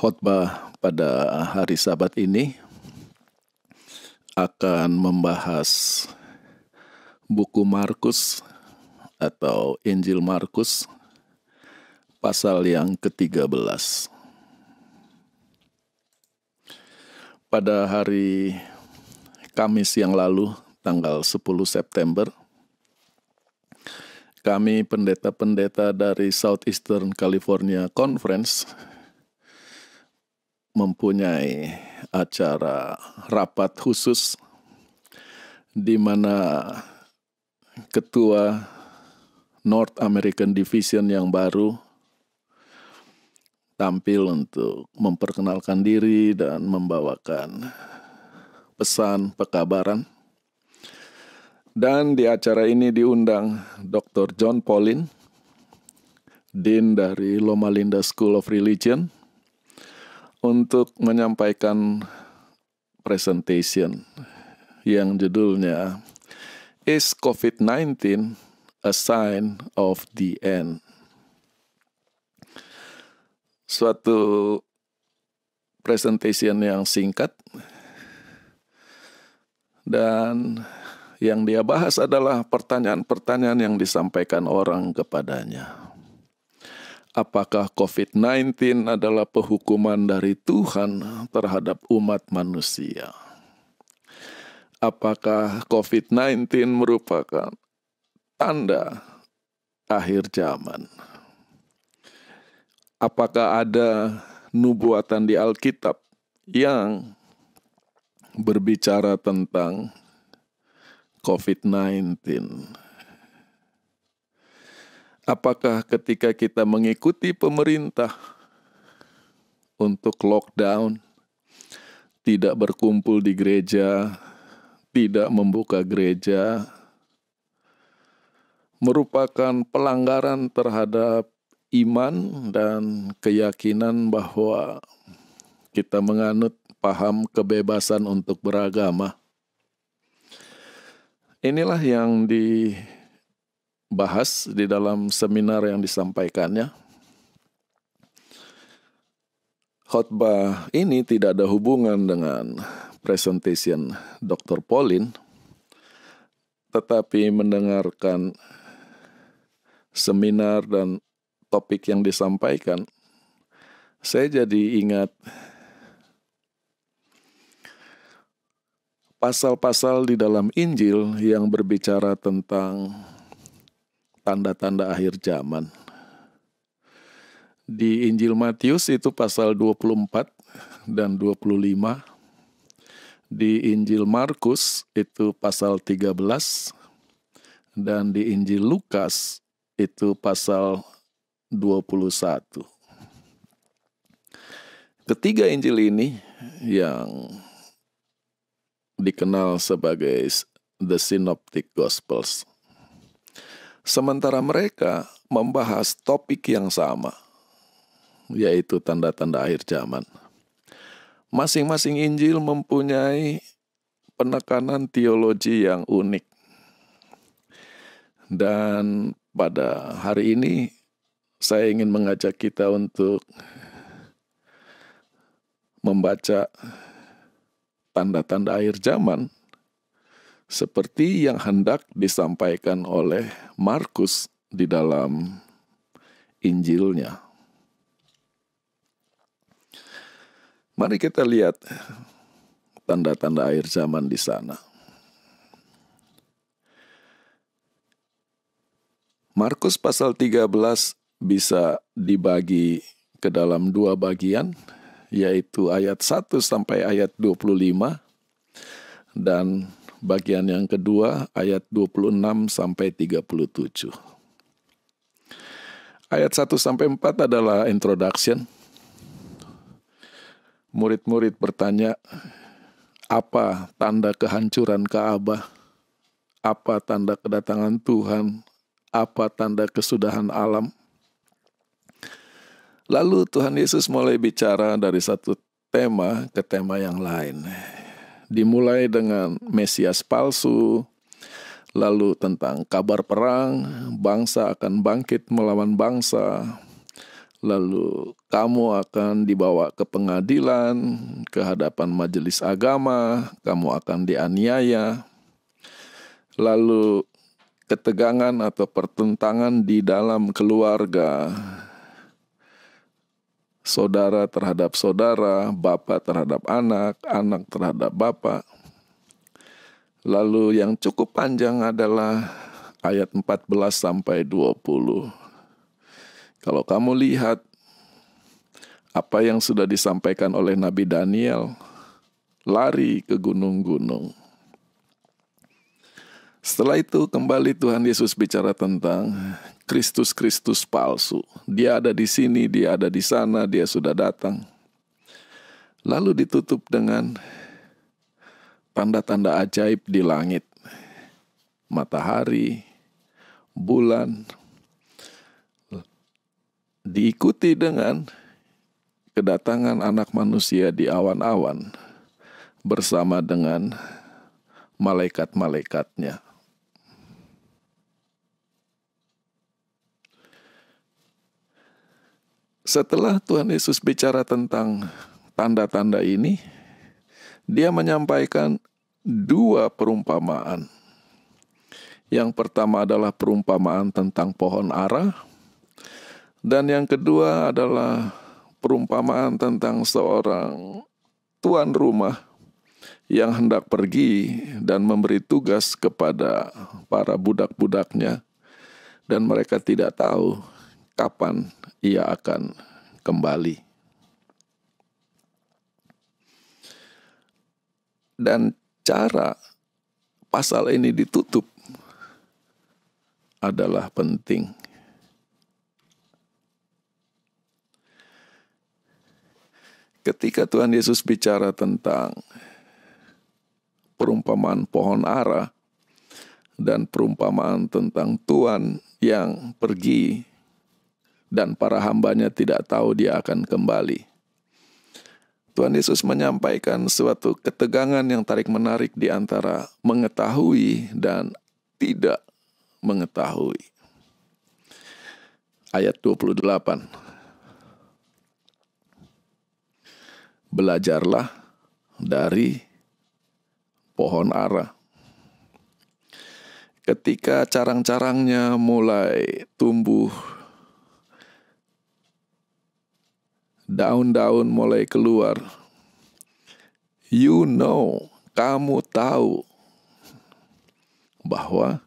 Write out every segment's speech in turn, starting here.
Khotbah pada hari Sabat ini akan membahas buku Markus atau Injil Markus pasal yang ke-13. Pada hari Kamis yang lalu, tanggal 10 September, kami pendeta-pendeta dari Southeastern California Conference mempunyai acara rapat khusus di mana ketua North American Division yang baru tampil untuk memperkenalkan diri dan membawakan pesan pekabaran. Dan di acara ini diundang Dr. John Paulin, Dean dari Loma Linda School of Religion, untuk menyampaikan presentation yang judulnya Is COVID-19 a Sign of the End? Suatu presentation yang singkat, dan yang dia bahas adalah pertanyaan-pertanyaan yang disampaikan orang kepadanya. Apakah COVID-19 adalah penghukuman dari Tuhan terhadap umat manusia? Apakah COVID-19 merupakan tanda akhir zaman? Apakah ada nubuatan di Alkitab yang berbicara tentang COVID-19? Apakah ketika kita mengikuti pemerintah untuk lockdown, tidak berkumpul di gereja, tidak membuka gereja, merupakan pelanggaran terhadap iman dan keyakinan bahwa kita menganut paham kebebasan untuk beragama? Inilah yang dibahas di dalam seminar yang disampaikannya. Khotbah ini tidak ada hubungan dengan presentation Dr. Paulin, tetapi mendengarkan seminar dan topik yang disampaikan, saya jadi ingat pasal-pasal di dalam Injil yang berbicara tentang tanda-tanda akhir zaman. Di Injil Matius itu pasal 24 dan 25. Di Injil Markus itu pasal 13. Dan di Injil Lukas itu pasal 21. Ketiga Injil ini yang dikenal sebagai The Synoptic Gospels. Sementara mereka membahas topik yang sama, yaitu tanda-tanda akhir zaman. Masing-masing Injil mempunyai penekanan teologi yang unik. Dan pada hari ini saya ingin mengajak kita untuk membaca tanda-tanda akhir zaman seperti yang hendak disampaikan oleh Markus di dalam Injilnya. Mari kita lihat tanda-tanda akhir zaman di sana. Markus pasal 13 bisa dibagi ke dalam dua bagian, yaitu ayat 1 sampai ayat 25, dan bagian yang kedua ayat 26 sampai 37. Ayat 1 sampai 4 adalah introduction. Murid-murid bertanya, apa tanda kehancuran Ka'bah? Apa tanda kedatangan Tuhan? Apa tanda kesudahan alam? Lalu Tuhan Yesus mulai bicara dari satu tema ke tema yang lain. Dimulai dengan Mesias palsu, lalu tentang kabar perang, bangsa akan bangkit melawan bangsa, Lalu kamu akan dibawa ke pengadilan, ke hadapan majelis agama, kamu akan dianiaya. Lalu ketegangan atau pertentangan di dalam keluarga, saudara terhadap saudara, bapak terhadap anak, anak terhadap bapak. Lalu yang cukup panjang adalah ayat 14 sampai 20. Kalau kamu lihat apa yang sudah disampaikan oleh Nabi Daniel, lari ke gunung-gunung. Setelah itu kembali Tuhan Yesus bicara tentang Kristus palsu. Dia ada di sini, dia ada di sana, dia sudah datang. Lalu ditutup dengan tanda-tanda ajaib di langit. Matahari, bulan, diikuti dengan kedatangan anak manusia di awan-awan bersama dengan malaikat-malaikatnya. Setelah Tuhan Yesus bicara tentang tanda-tanda ini, dia menyampaikan dua perumpamaan. Yang pertama adalah perumpamaan tentang pohon ara, dan yang kedua adalah perumpamaan tentang seorang tuan rumah yang hendak pergi dan memberi tugas kepada para budak-budaknya, dan mereka tidak tahu kapan ia akan kembali. Dan cara pasal ini ditutup adalah penting. Ketika Tuhan Yesus bicara tentang perumpamaan pohon ara dan perumpamaan tentang tuan yang pergi dan para hambanya tidak tahu dia akan kembali, Tuhan Yesus menyampaikan suatu ketegangan yang tarik-menarik di antara mengetahui dan tidak mengetahui. Ayat 28. Belajarlah dari pohon ara. Ketika carang-carangnya mulai tumbuh, daun-daun mulai keluar, kamu tahu bahwa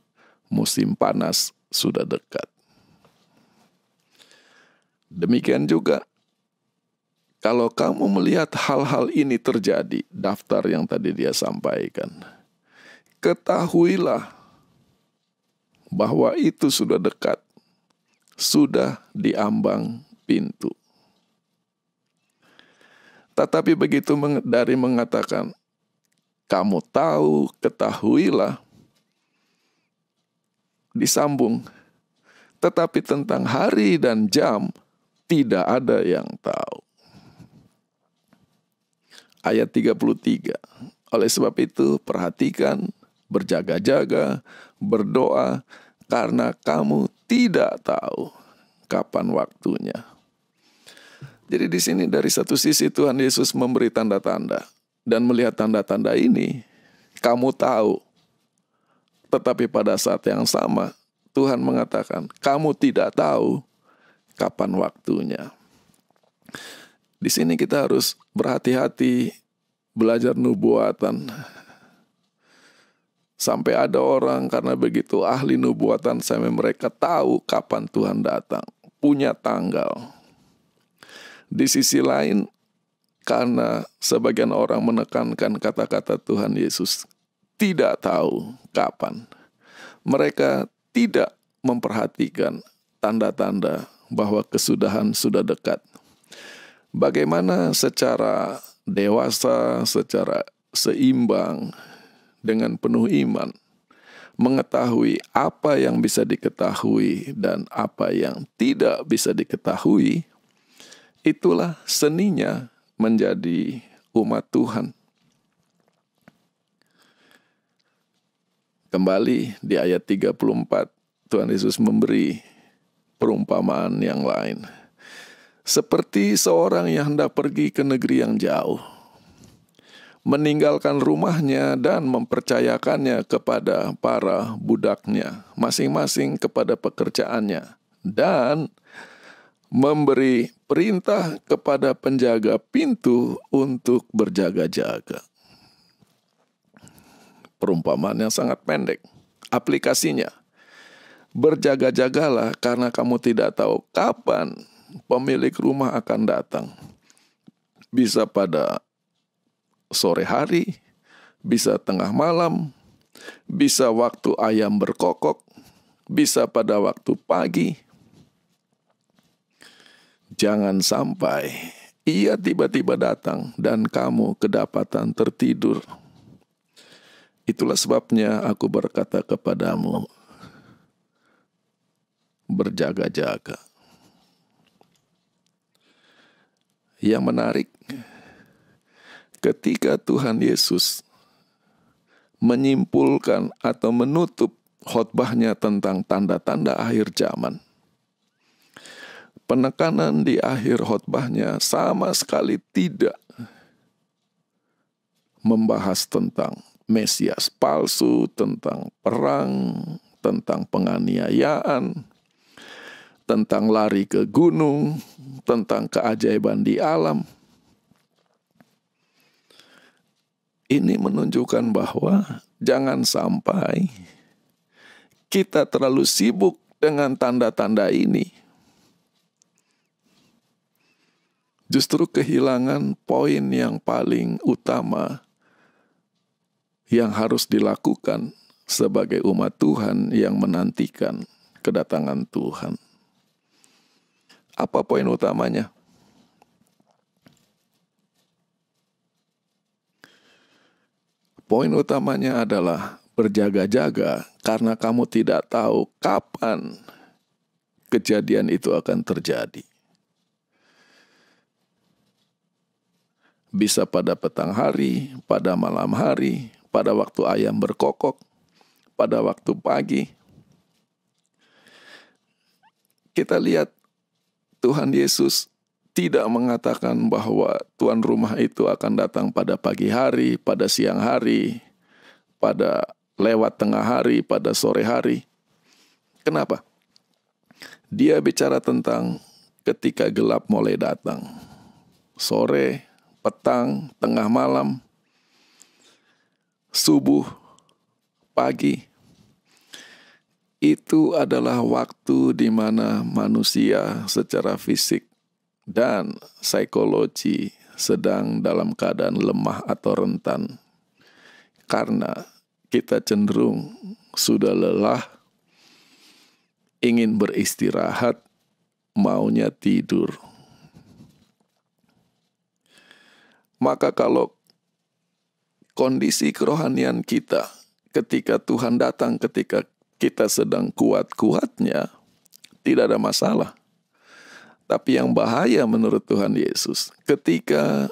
musim panas sudah dekat. Demikian juga, kalau kamu melihat hal-hal ini terjadi, daftar yang tadi dia sampaikan, ketahuilah bahwa itu sudah dekat, sudah di ambang pintu. Tetapi begitu dari mengatakan, kamu tahu, ketahuilah, disambung, tetapi tentang hari dan jam tidak ada yang tahu. Ayat 33. Oleh sebab itu perhatikan, berjaga-jaga, berdoa, karena kamu tidak tahu kapan waktunya. Jadi di sini dari satu sisi Tuhan Yesus memberi tanda-tanda, dan melihat tanda-tanda ini, kamu tahu. Tetapi pada saat yang sama, Tuhan mengatakan, kamu tidak tahu kapan waktunya. Di sini kita harus berhati-hati belajar nubuatan. Sampai ada orang karena begitu ahli nubuatan sampai mereka tahu kapan Tuhan datang, punya tanggal. Di sisi lain, karena sebagian orang menekankan kata-kata Tuhan Yesus tidak tahu kapan, mereka tidak memperhatikan tanda-tanda bahwa kesudahan sudah dekat. Bagaimana secara dewasa, secara seimbang, dengan penuh iman, mengetahui apa yang bisa diketahui dan apa yang tidak bisa diketahui, itulah seninya menjadi umat Tuhan. Kembali di ayat 34, Tuhan Yesus memberi perumpamaan yang lain. Seperti seorang yang hendak pergi ke negeri yang jauh, meninggalkan rumahnya dan mempercayakannya kepada para budaknya, masing-masing kepada pekerjaannya, dan memberi perintah kepada penjaga pintu untuk berjaga-jaga. Perumpamaan yang sangat pendek. Aplikasinya, berjaga-jagalah karena kamu tidak tahu kapan pemilik rumah akan datang. Bisa pada sore hari, bisa tengah malam, bisa waktu ayam berkokok, bisa pada waktu pagi. Jangan sampai ia tiba-tiba datang dan kamu kedapatan tertidur. Itulah sebabnya aku berkata kepadamu, berjaga-jaga. Yang menarik, ketika Tuhan Yesus menyimpulkan atau menutup khotbahnya tentang tanda-tanda akhir zaman, penekanan di akhir khotbahnya sama sekali tidak membahas tentang Mesias palsu, tentang perang, tentang penganiayaan, tentang lari ke gunung, tentang keajaiban di alam. Ini menunjukkan bahwa jangan sampai kita terlalu sibuk dengan tanda-tanda ini, justru kehilangan poin yang paling utama yang harus dilakukan sebagai umat Tuhan yang menantikan kedatangan Tuhan. Apa poin utamanya? Poin utamanya adalah berjaga-jaga karena kamu tidak tahu kapan kejadian itu akan terjadi. Bisa pada petang hari, pada malam hari, pada waktu ayam berkokok, pada waktu pagi. Kita lihat Tuhan Yesus tidak mengatakan bahwa tuan rumah itu akan datang pada pagi hari, pada siang hari, pada lewat tengah hari, pada sore hari. Kenapa? Dia bicara tentang ketika gelap mulai datang. Sore, petang, tengah malam, subuh, pagi. Itu adalah waktu di mana manusia secara fisik dan psikologi sedang dalam keadaan lemah atau rentan. Karena kita cenderung sudah lelah, ingin beristirahat, maunya tidur. Maka kalau kondisi kerohanian kita ketika Tuhan datang, ketika kita sedang kuat-kuatnya, tidak ada masalah. Tapi yang bahaya menurut Tuhan Yesus, ketika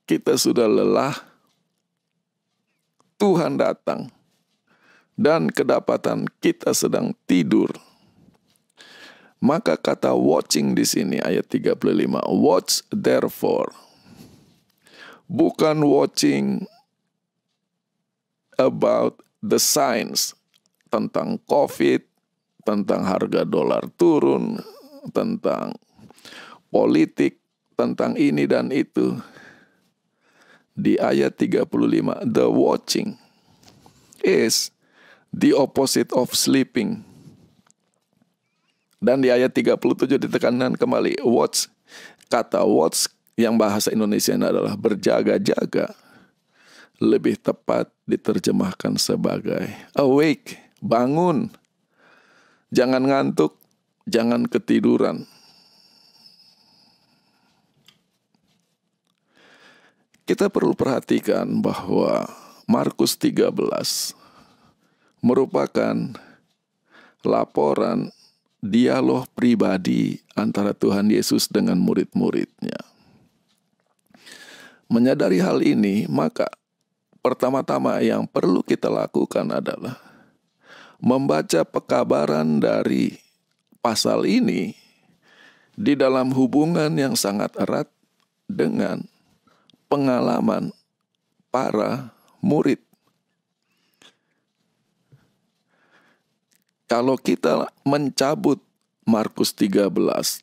kita sudah lelah, Tuhan datang, dan kedapatan kita sedang tidur. Maka kata watching di sini ayat 35, watch therefore. Bukan watching about the signs, tentang COVID, tentang harga dolar turun, tentang politik, tentang ini dan itu. Di ayat 35, the watching is the opposite of sleeping. Dan di ayat 37 ditekankan kembali, watch. Kata watch yang bahasa Indonesia adalah berjaga-jaga. Lebih tepat diterjemahkan sebagai awake. Bangun, jangan ngantuk, jangan ketiduran. Kita perlu perhatikan bahwa Markus 13 merupakan laporan dialog pribadi antara Tuhan Yesus dengan murid-muridnya. Menyadari hal ini, maka pertama-tama yang perlu kita lakukan adalah membaca pekabaran dari pasal ini di dalam hubungan yang sangat erat dengan pengalaman para murid. Kalau kita mencabut Markus 13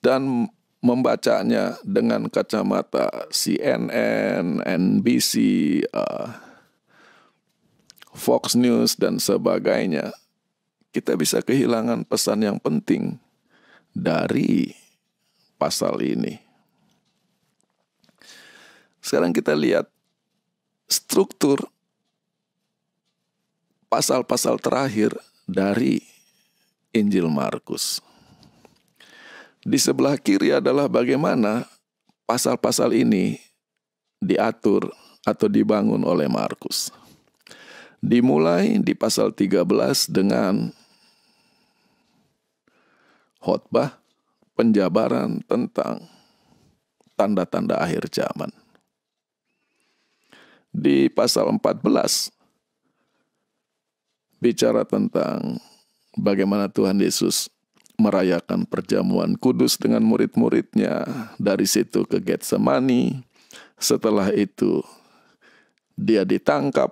dan membacanya dengan kacamata CNN, NBC, Fox News, dan sebagainya, kita bisa kehilangan pesan yang penting dari pasal ini. Sekarang kita lihat struktur pasal-pasal terakhir dari Injil Markus. Di sebelah kiri adalah bagaimana pasal-pasal ini diatur atau dibangun oleh Markus. Dimulai di pasal 13 dengan khotbah penjabaran tentang tanda-tanda akhir zaman. Di pasal 14 bicara tentang bagaimana Tuhan Yesus merayakan perjamuan kudus dengan murid-muridnya, dari situ ke Getsemani. Setelah itu dia ditangkap.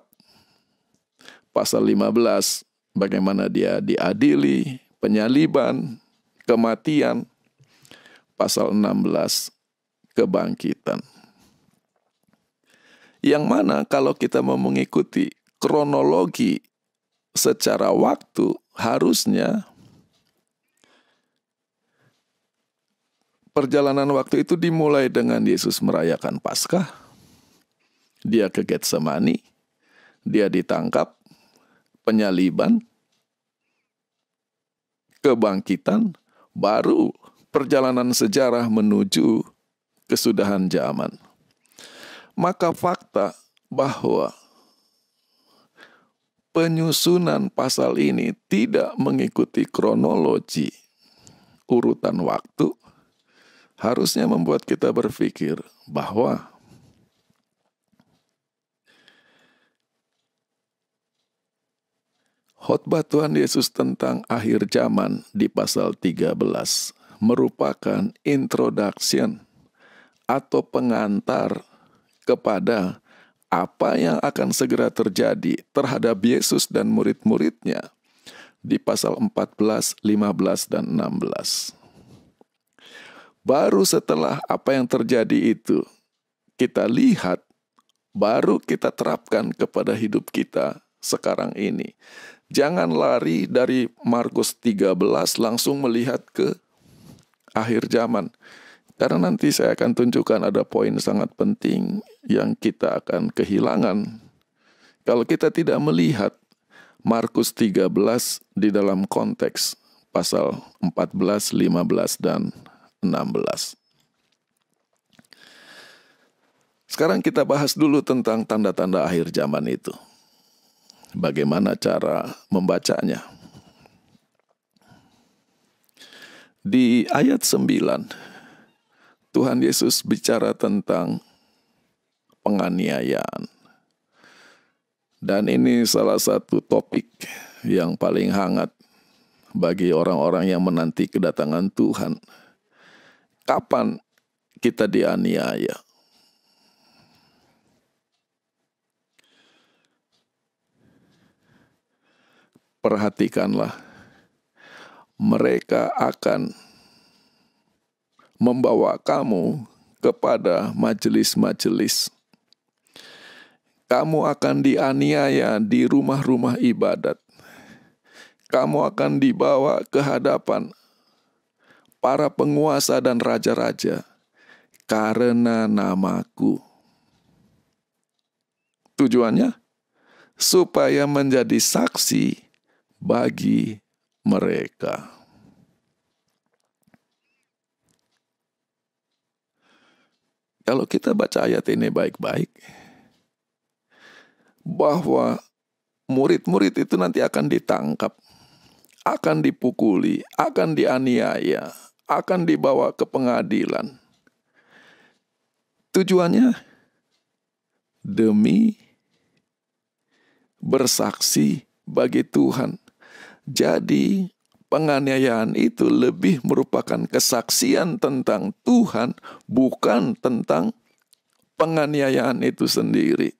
Pasal 15 bagaimana dia diadili, penyaliban, kematian. Pasal 16 kebangkitan. Yang mana kalau kita mau mengikuti kronologi secara waktu, harusnya perjalanan waktu itu dimulai dengan Yesus merayakan Paskah. Dia ke Getsemani, dia ditangkap, penyaliban, kebangkitan, baru perjalanan sejarah menuju kesudahan zaman. Maka fakta bahwa penyusunan pasal ini tidak mengikuti kronologi urutan waktu harusnya membuat kita berpikir bahwa khotbah Tuhan Yesus tentang akhir zaman di pasal 13 merupakan introduction atau pengantar kepada apa yang akan segera terjadi terhadap Yesus dan murid-muridnya di pasal 14, 15, dan 16. Baru setelah apa yang terjadi itu kita lihat, baru kita terapkan kepada hidup kita sekarang ini. Jangan lari dari Markus 13 langsung melihat ke akhir zaman. Karena nanti saya akan tunjukkan ada poin sangat penting yang kita akan kehilangan kalau kita tidak melihat Markus 13 di dalam konteks pasal 14, 15, dan 16. Sekarang kita bahas dulu tentang tanda-tanda akhir zaman itu. Bagaimana cara membacanya? Di ayat 9, Tuhan Yesus bicara tentang penganiayaan. Dan ini salah satu topik yang paling hangat bagi orang-orang yang menanti kedatangan Tuhan. Kapan kita dianiaya? Perhatikanlah, mereka akan membawa kamu kepada majelis-majelis. Kamu akan dianiaya di rumah-rumah ibadat. Kamu akan dibawa ke hadapan para penguasa dan raja-raja karena namaku. Tujuannya supaya menjadi saksi bagi mereka. Kalau kita baca ayat ini baik-baik, bahwa murid-murid itu nanti akan ditangkap, akan dipukuli, akan dianiaya, akan dibawa ke pengadilan. Tujuannya demi bersaksi bagi Tuhan. Jadi penganiayaan itu lebih merupakan kesaksian tentang Tuhan, bukan tentang penganiayaan itu sendiri.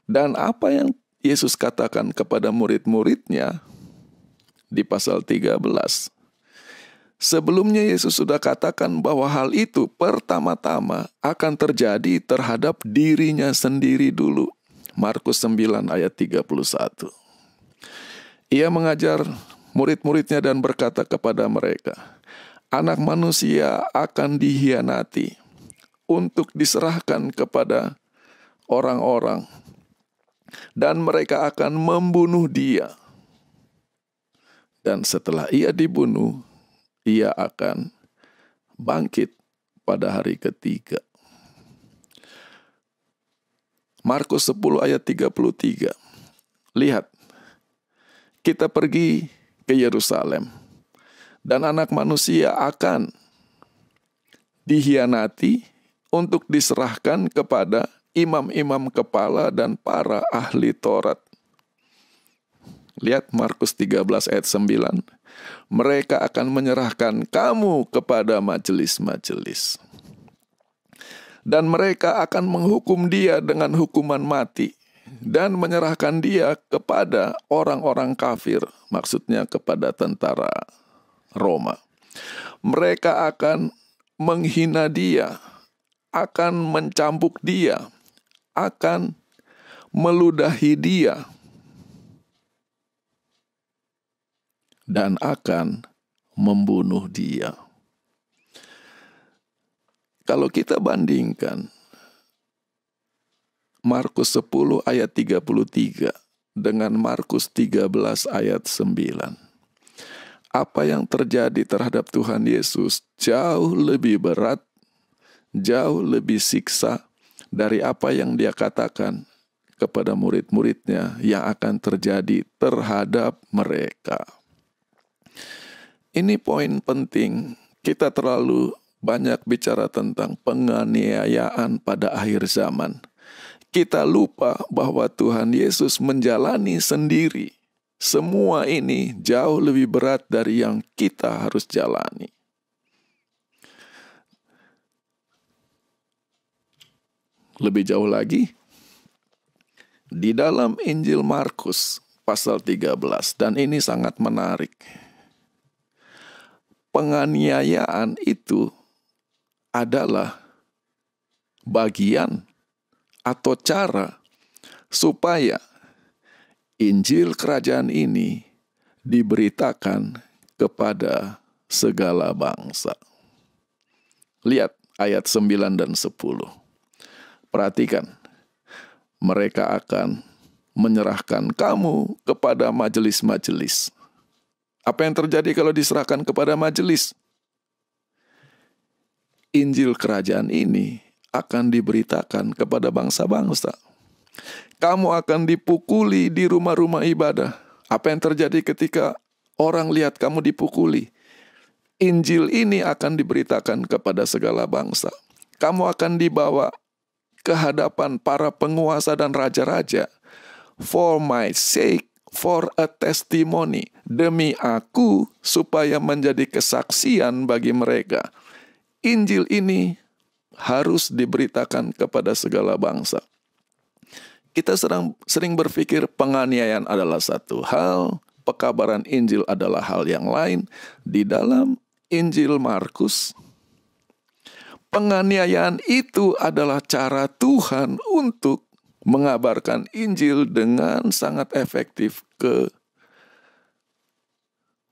Dan apa yang Yesus katakan kepada murid-muridnya di pasal 13. Sebelumnya Yesus sudah katakan bahwa hal itu pertama-tama akan terjadi terhadap dirinya sendiri dulu. Markus 9 ayat 31. Ia mengajar murid-muridnya dan berkata kepada mereka, Anak manusia akan dihianati untuk diserahkan kepada orang-orang, dan mereka akan membunuh dia. Dan setelah ia dibunuh, ia akan bangkit pada hari ketiga. Markus 10 ayat 33. Lihat, kita pergi ke Yerusalem, dan anak manusia akan dihianati untuk diserahkan kepada imam-imam kepala dan para ahli Taurat. Lihat Markus 13 ayat 9. Mereka akan menyerahkan kamu kepada majelis-majelis. Dan mereka akan menghukum dia dengan hukuman mati. Dan menyerahkan dia kepada orang-orang kafir. Maksudnya kepada tentara Roma. Mereka akan menghina dia. Akan mencambuk dia. Akan meludahi dia. Dan akan membunuh dia. Kalau kita bandingkan Markus 10 ayat 33 dengan Markus 13 ayat 9. Apa yang terjadi terhadap Tuhan Yesus jauh lebih berat, jauh lebih siksa dari apa yang dia katakan kepada murid-muridnya yang akan terjadi terhadap mereka. Ini poin penting. Kita terlalu banyak bicara tentang penganiayaan pada akhir zaman. Kita lupa bahwa Tuhan Yesus menjalani sendiri. Semua ini jauh lebih berat dari yang kita harus jalani. Lebih jauh lagi, di dalam Injil Markus pasal 13, dan ini sangat menarik. Penganiayaan itu adalah bagian atau cara supaya Injil kerajaan ini diberitakan kepada segala bangsa. Lihat ayat 9 dan 10. Perhatikan, mereka akan menyerahkan kamu kepada majelis-majelis. Apa yang terjadi kalau diserahkan kepada majelis? Injil kerajaan ini akan diberitakan kepada bangsa-bangsa. Kamu akan dipukuli di rumah-rumah ibadah. Apa yang terjadi ketika orang lihat kamu dipukuli? Injil ini akan diberitakan kepada segala bangsa. Kamu akan dibawa ke hadapan para penguasa dan raja-raja. For my sake, for a testimony. Demi aku, supaya menjadi kesaksian bagi mereka. Injil ini harus diberitakan kepada segala bangsa. Kita sering berpikir penganiayaan adalah satu hal, pekabaran Injil adalah hal yang lain. Di dalam Injil Markus, penganiayaan itu adalah cara Tuhan untuk mengabarkan Injil dengan sangat efektif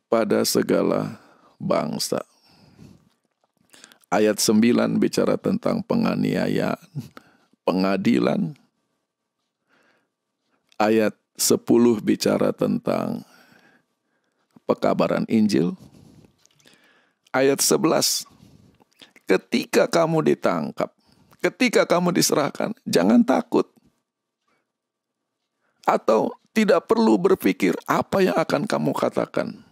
kepada segala bangsa. Ayat 9 bicara tentang penganiayaan, pengadilan. Ayat 10 bicara tentang pekabaran Injil. Ayat 11, ketika kamu ditangkap, ketika kamu diserahkan, jangan takut. Atau tidak perlu berpikir apa yang akan kamu katakan.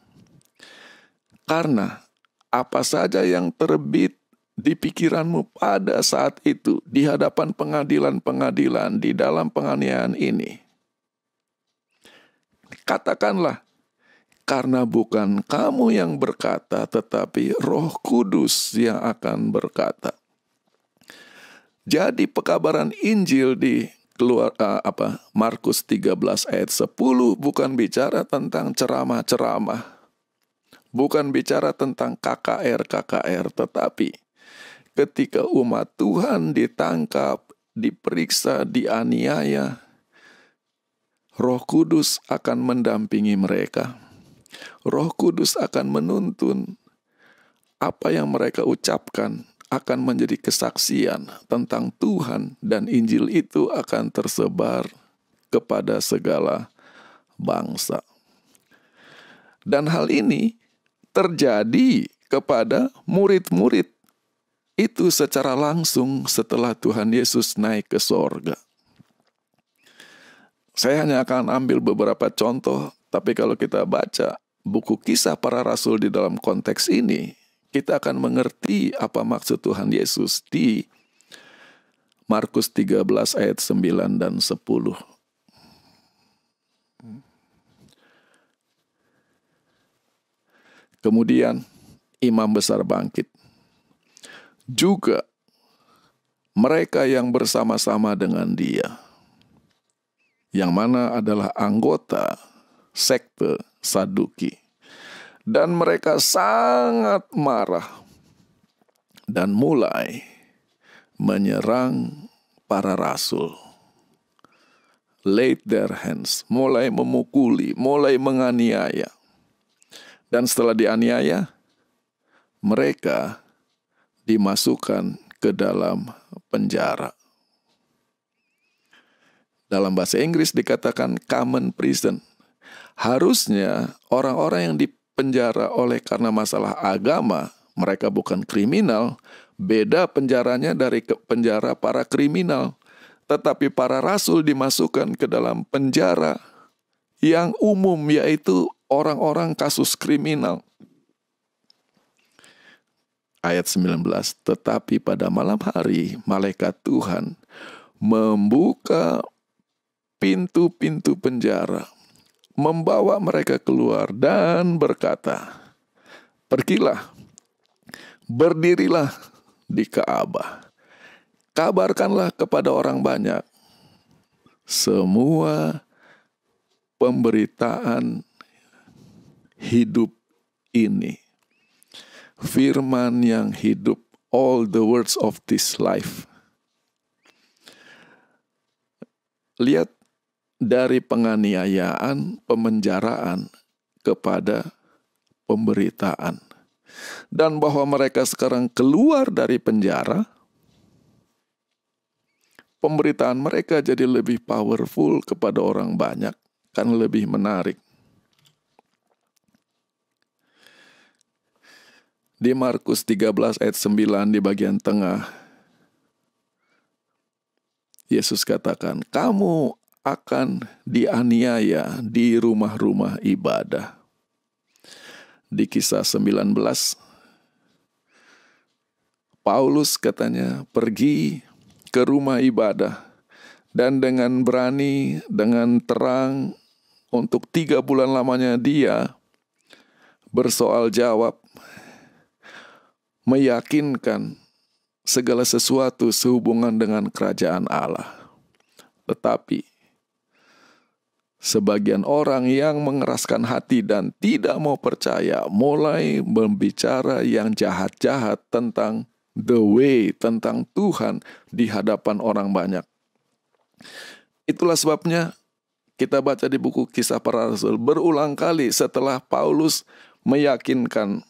Karena apa saja yang terbit di pikiranmu pada saat itu, di hadapan pengadilan-pengadilan, di dalam penganiayaan ini, katakanlah, Karena bukan kamu yang berkata, tetapi Roh Kudus yang akan berkata. Jadi pekabaran Injil di Markus 13 ayat 10 bukan bicara tentang ceramah-ceramah, bukan bicara tentang KKR, tetapi ketika umat Tuhan ditangkap, diperiksa, dianiaya, Roh Kudus akan mendampingi mereka. Roh Kudus akan menuntun apa yang mereka ucapkan akan menjadi kesaksian tentang Tuhan, dan Injil itu akan tersebar kepada segala bangsa. Dan hal ini terjadi kepada murid-murid itu secara langsung setelah Tuhan Yesus naik ke sorga. Saya hanya akan ambil beberapa contoh, tapi kalau kita baca buku Kisah Para Rasul di dalam konteks ini, kita akan mengerti apa maksud Tuhan Yesus di Markus 13 ayat 9 dan 10. Kemudian imam besar bangkit. Juga mereka yang bersama-sama dengan dia, yang mana adalah anggota sekte Saduki. Dan mereka sangat marah dan mulai menyerang para rasul. Laid their hands, mulai memukuli, mulai menganiaya. Dan setelah dianiaya, mereka dimasukkan ke dalam penjara. Dalam bahasa Inggris dikatakan common prison. Harusnya orang-orang yang dipenjara oleh karena masalah agama, mereka bukan kriminal, beda penjaranya dari penjara para kriminal. Tetapi para rasul dimasukkan ke dalam penjara yang umum, yaitu orang-orang kasus kriminal. Ayat 19, tetapi pada malam hari malaikat Tuhan membuka pintu-pintu penjara, membawa mereka keluar dan berkata, pergilah, berdirilah di Ka'bah, kabarkanlah kepada orang banyak semua pemberitaan hidup ini. Firman yang hidup, all the words of this life. Lihat, dari penganiayaan, pemenjaraan kepada pemberitaan. Dan bahwa mereka sekarang keluar dari penjara, pemberitaan mereka jadi lebih powerful kepada orang banyak, kan lebih menarik. Di Markus 13 ayat 9 di bagian tengah, Yesus katakan, kamu akan dianiaya di rumah-rumah ibadah. Di Kisah 19, Paulus katanya pergi ke rumah ibadah dan dengan berani, dengan terang, untuk 3 bulan lamanya dia bersoal jawab, meyakinkan segala sesuatu sehubungan dengan kerajaan Allah. Tetapi sebagian orang yang mengeraskan hati dan tidak mau percaya mulai membicara yang jahat-jahat tentang the way, tentang Tuhan di hadapan orang banyak. Itulah sebabnya kita baca di buku Kisah Para Rasul berulang kali setelah Paulus meyakinkan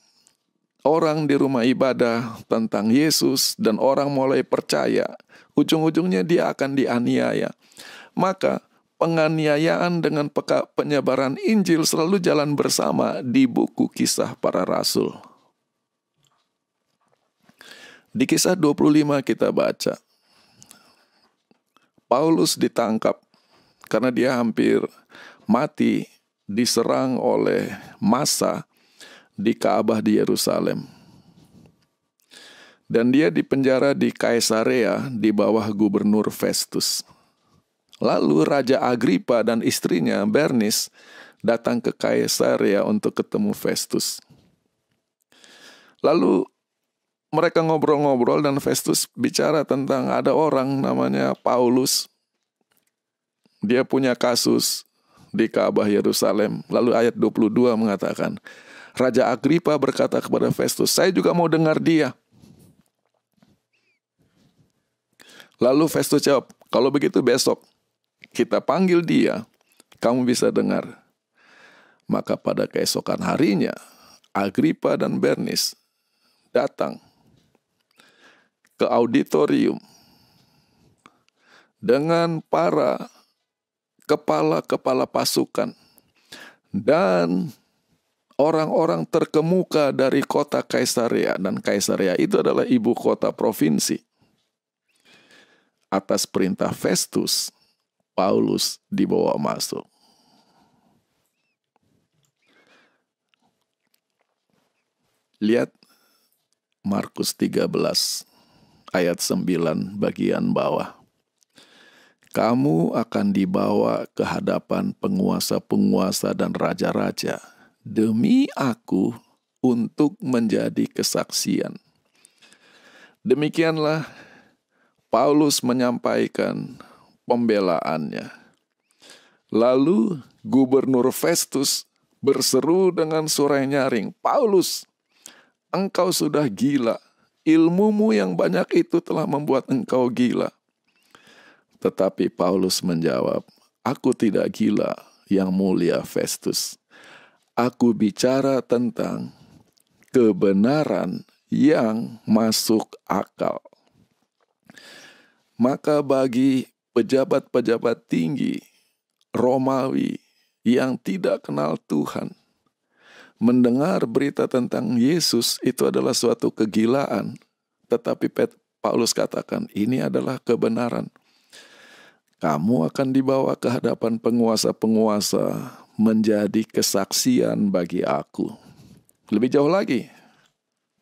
orang di rumah ibadah tentang Yesus dan orang mulai percaya, ujung-ujungnya dia akan dianiaya. Maka penganiayaan dengan penyebaran Injil selalu jalan bersama di buku Kisah Para Rasul. Di Kisah 25 kita baca, Paulus ditangkap karena dia hampir mati diserang oleh massa di Ka'bah di Yerusalem. Dan dia dipenjara di Kaisarea di bawah Gubernur Festus. Lalu Raja Agripa dan istrinya Bernice datang ke Kaisarea untuk ketemu Festus. Lalu mereka ngobrol-ngobrol dan Festus bicara tentang ada orang namanya Paulus. Dia punya kasus di Ka'bah Yerusalem. Lalu ayat 22 mengatakan, Raja Agripa berkata kepada Festus, saya juga mau dengar dia. Lalu Festus jawab, kalau begitu besok kita panggil dia, kamu bisa dengar. Maka pada keesokan harinya, Agripa dan Bernis datang ke auditorium dengan para kepala-kepala pasukan dan orang-orang terkemuka dari kota Kaisarea. Dan Kaisarea itu adalah ibu kota provinsi. Atas perintah Festus, Paulus dibawa masuk. Lihat Markus 13 ayat 9 bagian bawah. Kamu akan dibawa ke hadapan penguasa-penguasa dan raja-raja demi aku untuk menjadi kesaksian. Demikianlah Paulus menyampaikan pembelaannya. Lalu Gubernur Festus berseru dengan suara nyaring, Paulus, engkau sudah gila. Ilmumu yang banyak itu telah membuat engkau gila. Tetapi Paulus menjawab, aku tidak gila, yang mulia Festus. Aku bicara tentang kebenaran yang masuk akal. Maka bagi pejabat-pejabat tinggi Romawi yang tidak kenal Tuhan, mendengar berita tentang Yesus itu adalah suatu kegilaan. Tetapi Paulus katakan, ini adalah kebenaran. Kamu akan dibawa ke hadapan penguasa-penguasa menjadi kesaksian bagi aku. Lebih jauh lagi,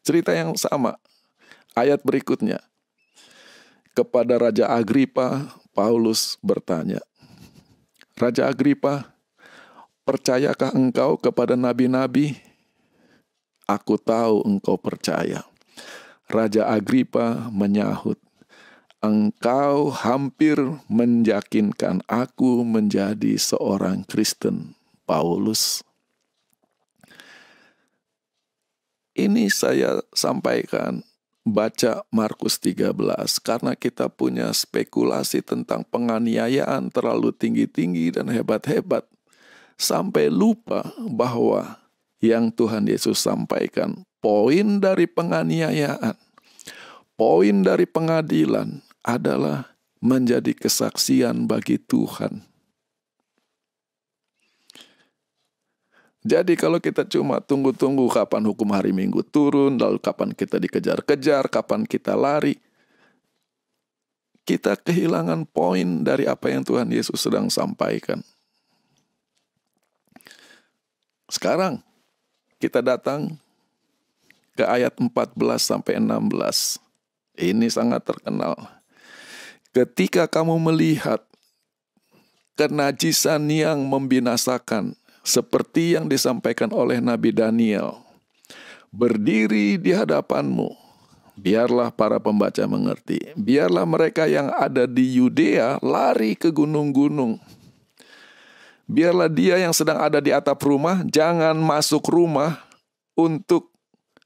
cerita yang sama. Ayat berikutnya. Kepada Raja Agripa, Paulus bertanya, Raja Agripa, percayakah engkau kepada nabi-nabi? Aku tahu engkau percaya. Raja Agripa menyahut, engkau hampir menyakinkan aku menjadi seorang Kristen, Paulus. Ini saya sampaikan, baca Markus 13, karena kita punya spekulasi tentang penganiayaan terlalu tinggi-tinggi dan hebat-hebat, sampai lupa bahwa yang Tuhan Yesus sampaikan, poin dari penganiayaan, poin dari pengadilan adalah menjadi kesaksian bagi Tuhan. Jadi kalau kita cuma tunggu-tunggu kapan hukum hari Minggu turun, lalu kapan kita dikejar-kejar, kapan kita lari, kita kehilangan poin dari apa yang Tuhan Yesus sedang sampaikan. Sekarang kita datang ke ayat 14 sampai 16. Ini sangat terkenal. Ketika kamu melihat kenajisan yang membinasakan, seperti yang disampaikan oleh Nabi Daniel, berdiri di hadapanmu, biarlah para pembaca mengerti. Biarlah mereka yang ada di Yudea lari ke gunung-gunung. Biarlah dia yang sedang ada di atap rumah jangan masuk rumah untuk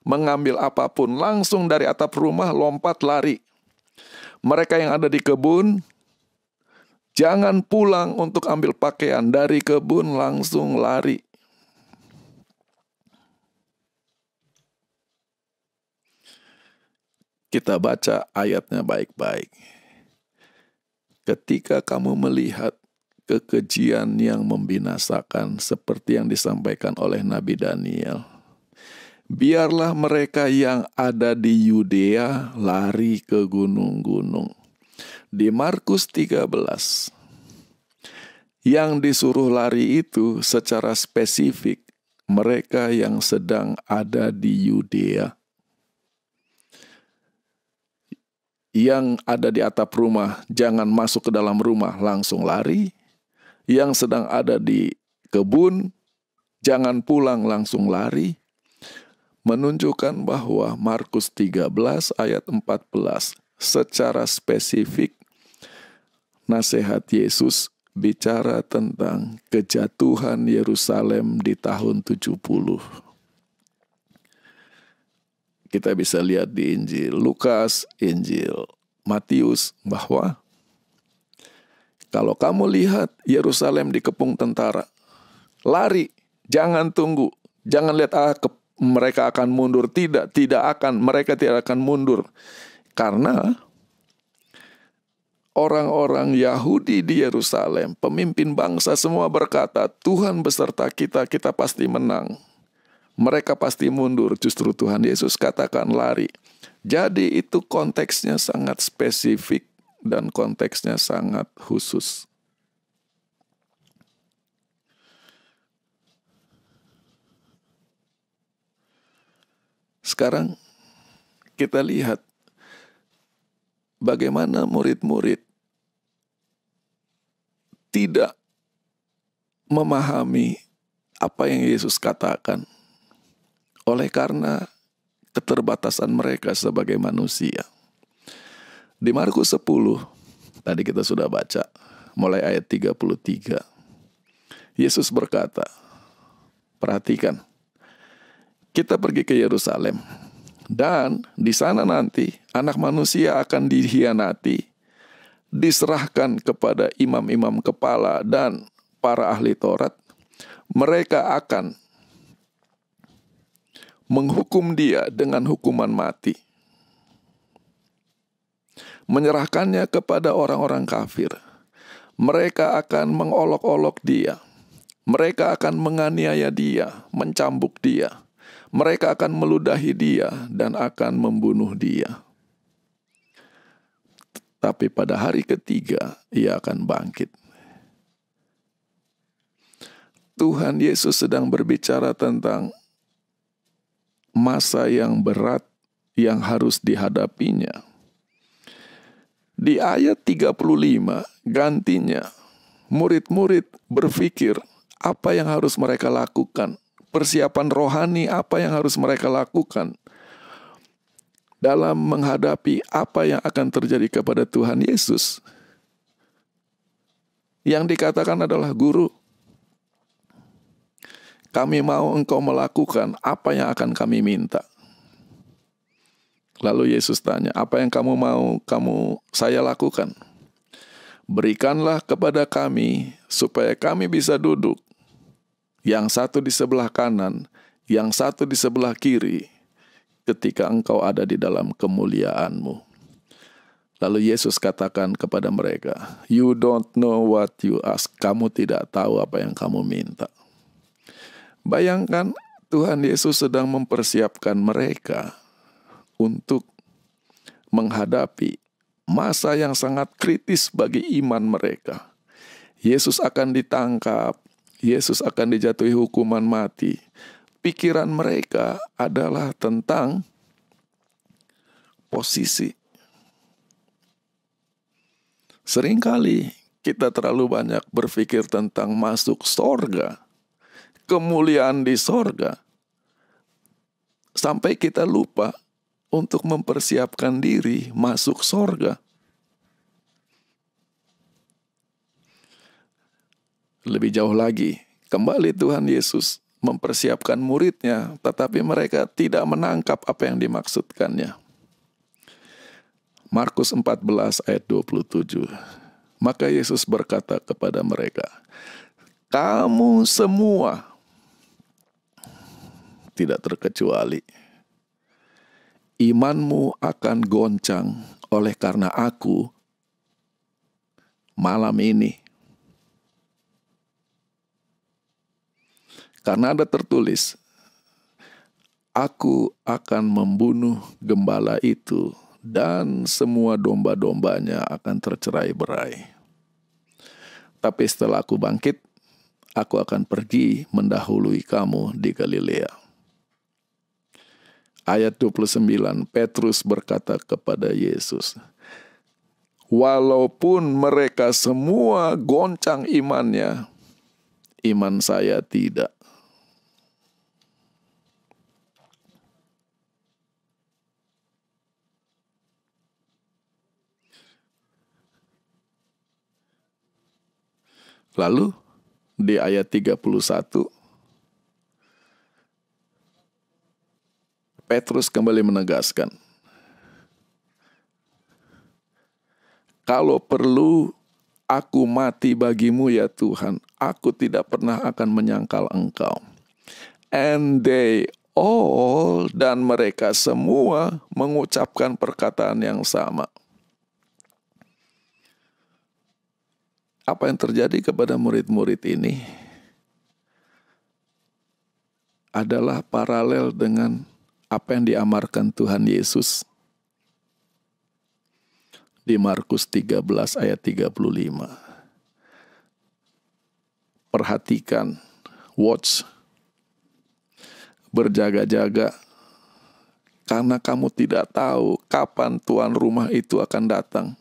mengambil apapun. Langsung dari atap rumah lompat lari. Mereka yang ada di kebun, jangan pulang untuk ambil pakaian. Dari kebun langsung lari. Kita baca ayatnya baik-baik. Ketika kamu melihat kekejian yang membinasakan seperti yang disampaikan oleh Nabi Daniel, biarlah mereka yang ada di Yudea lari ke gunung-gunung. Di Markus 13, yang disuruh lari itu secara spesifik mereka yang sedang ada di Yudea. Yang ada di atap rumah jangan masuk ke dalam rumah, langsung lari. Yang sedang ada di kebun Jangan pulang langsung lari, menunjukkan bahwa Markus 13 ayat 14 secara spesifik nasihat Yesus bicara tentang kejatuhan Yerusalem di tahun 70. Kita bisa lihat di Injil Lukas, Injil Matius, bahwa kalau kamu lihat Yerusalem dikepung tentara, lari, jangan tunggu, jangan lihat mereka akan mundur. Mereka tidak akan mundur. Karena orang-orang Yahudi di Yerusalem, pemimpin bangsa semua berkata, Tuhan beserta kita, kita pasti menang. Mereka pasti mundur, justru Tuhan Yesus katakan lari. Jadi itu konteksnya sangat spesifik dan konteksnya sangat khusus. Sekarang kita lihat bagaimana murid-murid tidak memahami apa yang Yesus katakan oleh karena keterbatasan mereka sebagai manusia. Di Markus 10, tadi kita sudah baca, mulai ayat 33. Yesus berkata, perhatikan, kita pergi ke Yerusalem, dan di sana nanti anak manusia akan dikhianati, diserahkan kepada imam-imam kepala dan para ahli Taurat. Mereka akan menghukum dia dengan hukuman mati, menyerahkannya kepada orang-orang kafir. Mereka akan mengolok-olok dia, mereka akan menganiaya dia, mencambuk dia, mereka akan meludahi dia dan akan membunuh dia. Tapi pada hari ketiga ia akan bangkit. Tuhan Yesus sedang berbicara tentang masa yang berat yang harus dihadapinya. Di ayat 35 gantinya, murid-murid berpikir apa yang harus mereka lakukan. Persiapan rohani apa yang harus mereka lakukan dalam menghadapi apa yang akan terjadi kepada Tuhan Yesus. Yang dikatakan adalah, Guru, kami mau engkau melakukan apa yang akan kami minta. Lalu Yesus tanya, apa yang kamu mau saya lakukan? Berikanlah kepada kami supaya kami bisa duduk, yang satu di sebelah kanan, yang satu di sebelah kiri, ketika engkau ada di dalam kemuliaan-Mu. Lalu Yesus katakan kepada mereka, you don't know what you ask. Kamu tidak tahu apa yang kamu minta. Bayangkan Tuhan Yesus sedang mempersiapkan mereka untuk menghadapi masa yang sangat kritis bagi iman mereka. Yesus akan ditangkap, Yesus akan dijatuhi hukuman mati. Pikiran mereka adalah tentang posisi. Seringkali kita terlalu banyak berpikir tentang masuk sorga, kemuliaan di sorga, sampai kita lupa untuk mempersiapkan diri masuk sorga. Lebih jauh lagi, kembali Tuhan Yesus mempersiapkan muridnya, tetapi mereka tidak menangkap apa yang dimaksudkannya. Markus 14 ayat 27. Maka Yesus berkata kepada mereka, kamu semua, tidak terkecuali, imanmu akan goncang oleh karena aku malam ini. Karena ada tertulis, aku akan membunuh gembala itu dan semua domba-dombanya akan tercerai-berai. Tapi setelah aku bangkit, aku akan pergi mendahului kamu di Galilea. Ayat 29, Petrus berkata kepada Yesus, walaupun mereka semua goncang imannya, iman saya tidak. Lalu di ayat 31, Petrus kembali menegaskan, kalau perlu aku mati bagimu ya Tuhan, aku tidak pernah akan menyangkal Engkau. And they all, dan mereka semua mengucapkan perkataan yang sama. Apa yang terjadi kepada murid-murid ini adalah paralel dengan apa yang diamarkan Tuhan Yesus di Markus 13 ayat 35. Perhatikan, watch, berjaga-jaga, karena kamu tidak tahu kapan tuan rumah itu akan datang.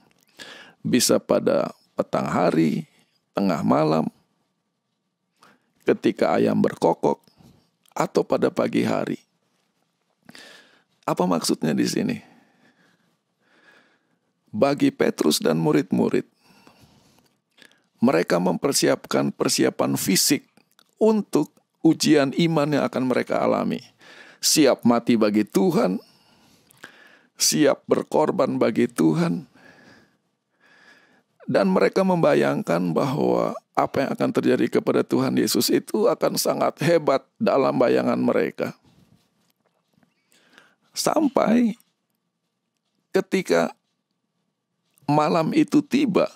Bisa pada petang hari, tengah malam, ketika ayam berkokok, atau pada pagi hari. Apa maksudnya di sini? Bagi Petrus dan murid-murid, mereka mempersiapkan persiapan fisik untuk ujian iman yang akan mereka alami. Siap mati bagi Tuhan, siap berkorban bagi Tuhan, dan mereka membayangkan bahwa apa yang akan terjadi kepada Tuhan Yesus itu akan sangat hebat dalam bayangan mereka. Sampai ketika malam itu tiba,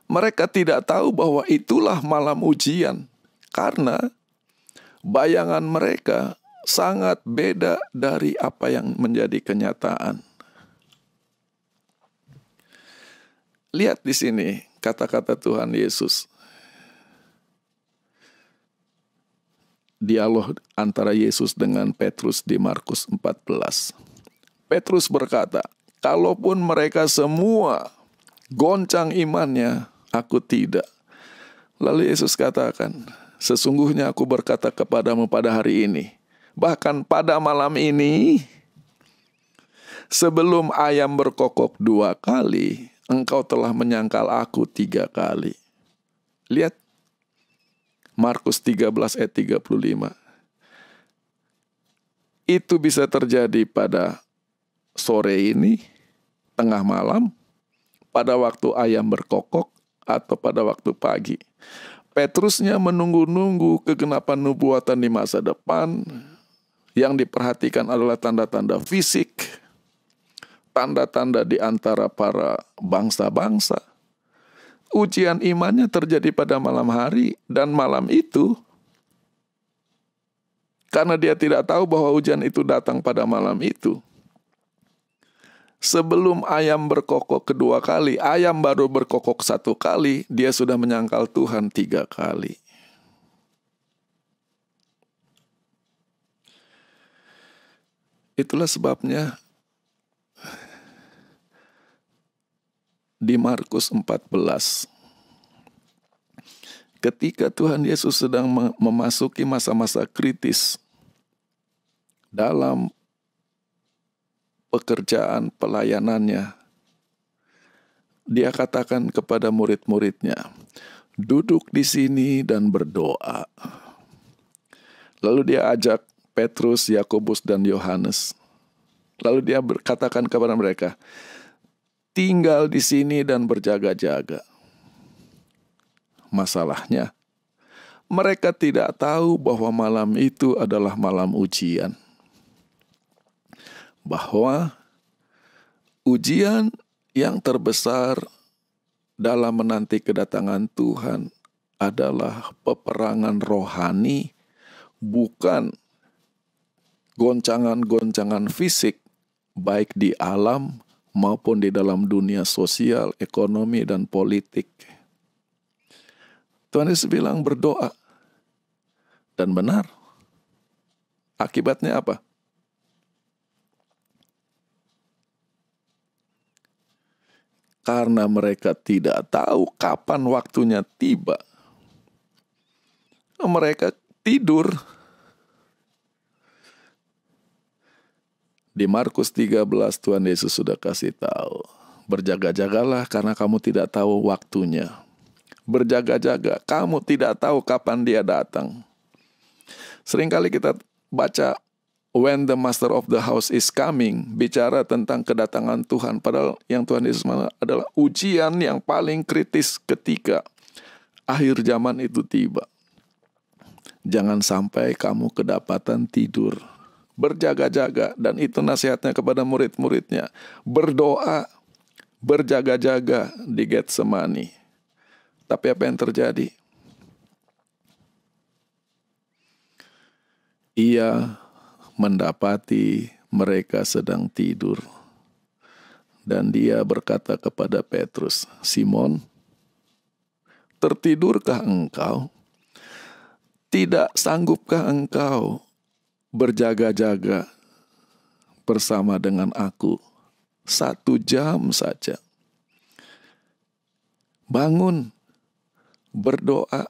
mereka tidak tahu bahwa itulah malam ujian, karena bayangan mereka sangat beda dari apa yang menjadi kenyataan. Lihat di sini kata-kata Tuhan Yesus. Dialog antara Yesus dengan Petrus di Markus 14. Petrus berkata, kalaupun mereka semua goncang imannya, aku tidak. Lalu Yesus katakan, sesungguhnya aku berkata kepadamu pada hari ini, bahkan pada malam ini, sebelum ayam berkokok 2 kali, engkau telah menyangkal aku 3 kali. Lihat Markus 13 ayat 35. Itu bisa terjadi pada sore ini, tengah malam, pada waktu ayam berkokok, atau pada waktu pagi. Petrusnya menunggu-nunggu kegenapan nubuatan di masa depan. Yang diperhatikan adalah tanda-tanda fisik, tanda-tanda di antara para bangsa-bangsa. Ujian imannya terjadi pada malam hari, dan malam itu, karena dia tidak tahu bahwa ujian itu datang pada malam itu, sebelum ayam berkokok 2 kali, ayam baru berkokok 1 kali, dia sudah menyangkal Tuhan 3 kali. Itulah sebabnya di Markus 14, ketika Tuhan Yesus sedang memasuki masa-masa kritis dalam pekerjaan pelayanannya, dia katakan kepada murid-muridnya, duduk di sini dan berdoa. Lalu dia ajak Petrus, Yakobus, dan Yohanes. Lalu dia berkatakan kepada mereka, tinggal di sini dan berjaga-jaga. Masalahnya, mereka tidak tahu bahwa malam itu adalah malam ujian. Bahwa ujian yang terbesar dalam menanti kedatangan Tuhan adalah peperangan rohani, bukan goncangan-goncangan fisik, baik di alam maupun di dalam dunia sosial, ekonomi, dan politik. Tuhan Yesus bilang berdoa. Dan benar. Akibatnya apa? Karena mereka tidak tahu kapan waktunya tiba, mereka tidur. Di Markus 13 Tuhan Yesus sudah kasih tahu, berjaga-jagalah karena kamu tidak tahu waktunya. berjaga-jaga. Kamu tidak tahu kapan dia datang. Seringkali kita baca when the master of the house is coming, bicara tentang kedatangan Tuhan. Padahal yang Tuhan Yesus adalah ujian yang paling kritis ketika akhir zaman itu tiba. Jangan sampai kamu kedapatan tidur. Berjaga-jaga, dan itu nasihatnya kepada murid-muridnya. Berdoa, berjaga-jaga di Getsemani. Tapi apa yang terjadi? Ia mendapati mereka sedang tidur. Dan dia berkata kepada Petrus, Simon, tertidurkah engkau? Tidak sanggupkah engkau berjaga-jaga bersama dengan aku 1 jam saja? Bangun, berdoa.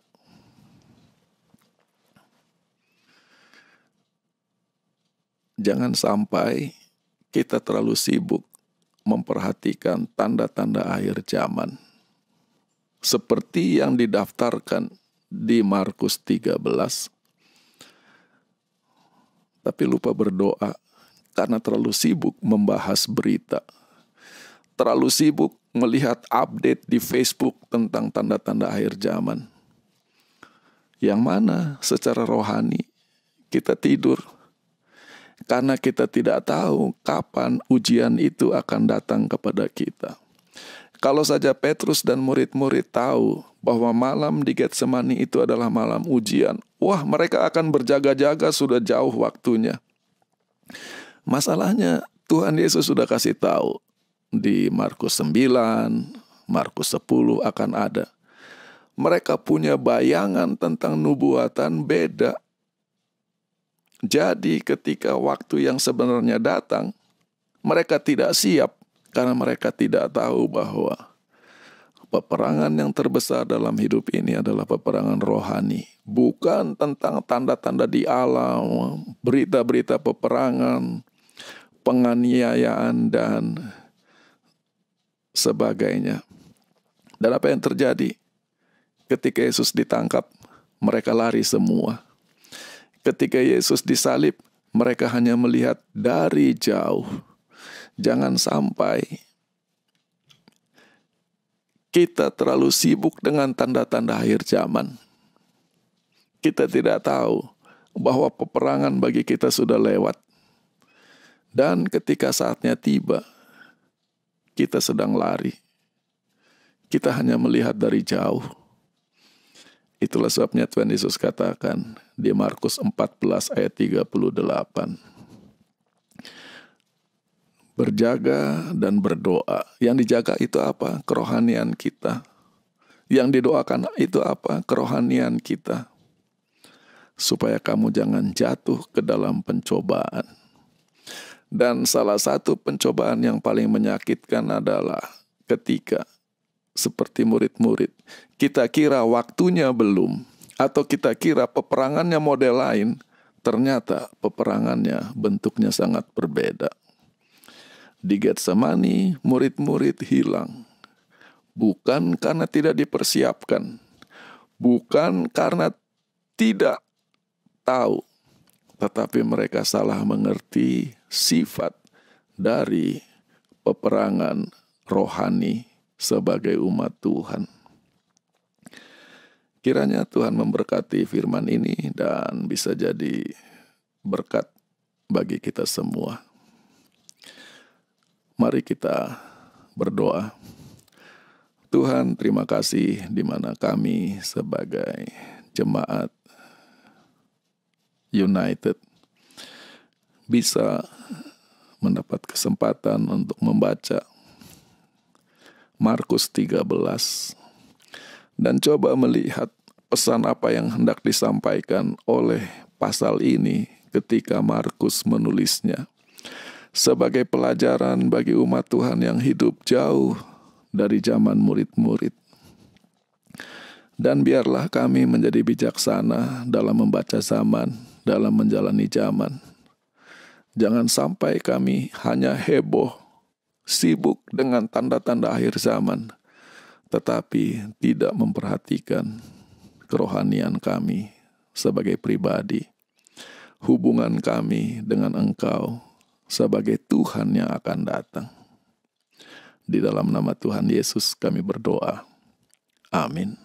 Jangan sampai kita terlalu sibuk memperhatikan tanda-tanda akhir zaman, seperti yang didaftarkan di Markus 13, tapi lupa berdoa karena terlalu sibuk membahas berita, terlalu sibuk melihat update di Facebook tentang tanda-tanda akhir zaman. Yang mana secara rohani kita tidur, karena kita tidak tahu kapan ujian itu akan datang kepada kita. Kalau saja Petrus dan murid-murid tahu bahwa malam di Getsemani itu adalah malam ujian, wah, mereka akan berjaga-jaga sudah jauh waktunya. Masalahnya Tuhan Yesus sudah kasih tahu di Markus 9, Markus 10 akan ada. Mereka punya bayangan tentang nubuatan beda. Jadi ketika waktu yang sebenarnya datang, mereka tidak siap karena mereka tidak tahu bahwa peperangan yang terbesar dalam hidup ini adalah peperangan rohani. Bukan tentang tanda-tanda di alam, berita-berita peperangan, penganiayaan, dan sebagainya. Dan apa yang terjadi? Ketika Yesus ditangkap, mereka lari semua. Ketika Yesus disalib, mereka hanya melihat dari jauh. Jangan sampai kita terlalu sibuk dengan tanda-tanda akhir zaman. Kita tidak tahu bahwa peperangan bagi kita sudah lewat. Dan ketika saatnya tiba, kita sedang lari. Kita hanya melihat dari jauh. Itulah sebabnya Tuhan Yesus katakan di Markus 14 ayat 38. Berjaga dan berdoa. Yang dijaga itu apa? Kerohanian kita. Yang didoakan itu apa? Kerohanian kita. Supaya kamu jangan jatuh ke dalam pencobaan. Dan salah satu pencobaan yang paling menyakitkan adalah ketika seperti murid-murid, kita kira waktunya belum, atau kita kira peperangannya model lain, ternyata peperangannya bentuknya sangat berbeda. Di Getsemani, murid-murid hilang. Bukan karena tidak dipersiapkan, bukan karena tidak tahu, tetapi mereka salah mengerti sifat dari peperangan rohani sebagai umat Tuhan. Kiranya Tuhan memberkati firman ini dan bisa jadi berkat bagi kita semua. Mari kita berdoa. Tuhan, terima kasih di mana kami sebagai jemaat United bisa mendapat kesempatan untuk membaca Markus 13 dan coba melihat pesan apa yang hendak disampaikan oleh pasal ini ketika Markus menulisnya sebagai pelajaran bagi umat Tuhan yang hidup jauh dari zaman murid-murid. Dan biarlah kami menjadi bijaksana dalam membaca zaman, dalam menjalani zaman. Jangan sampai kami hanya heboh, sibuk dengan tanda-tanda akhir zaman, tetapi tidak memperhatikan kerohanian kami sebagai pribadi, hubungan kami dengan Engkau sebagai Tuhan yang akan datang. Di dalam nama Tuhan Yesus kami berdoa. Amin.